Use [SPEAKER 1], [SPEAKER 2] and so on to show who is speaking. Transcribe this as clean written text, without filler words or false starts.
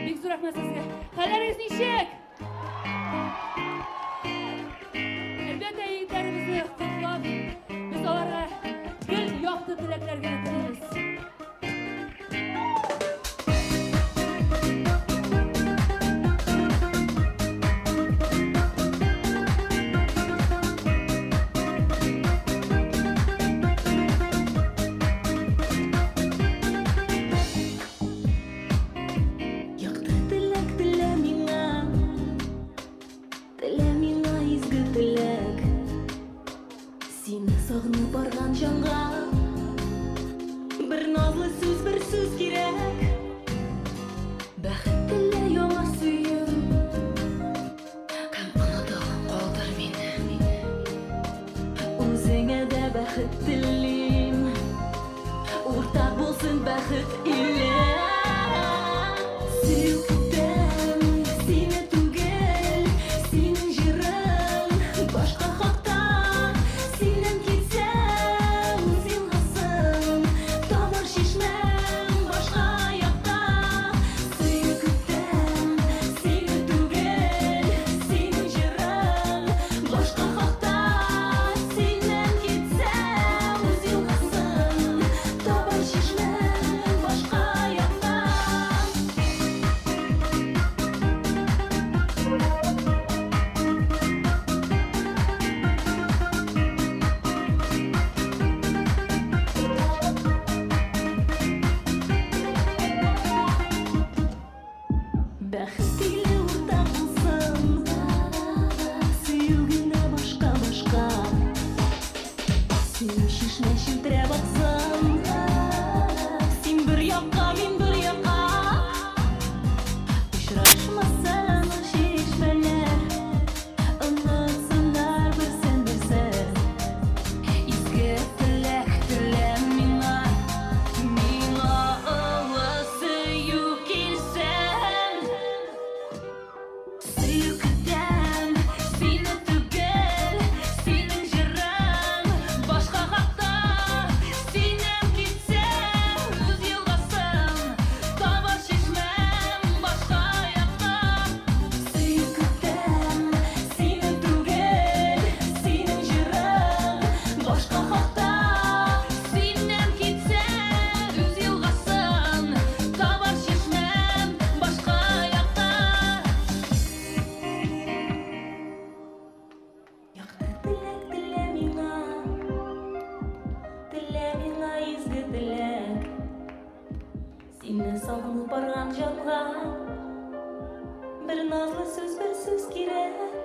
[SPEAKER 1] Бек зор рахмет сізге. Қаларыңыз нешек? Әлбетте егіттерімізді құттықтап, біз оларға гүл яқты тілектерге тілейміз.
[SPEAKER 2] Сағынып барған жанға бір назлы сөз, бір сөз керек. Бақыт тіле яңа сүйім, кім ұнатып қалдыр мені. Өзіңе де бақыт тілейм, ортақ болсын бақыт иле. Сені сағынып барған жанға бір назлы сөз, бір сөз керек.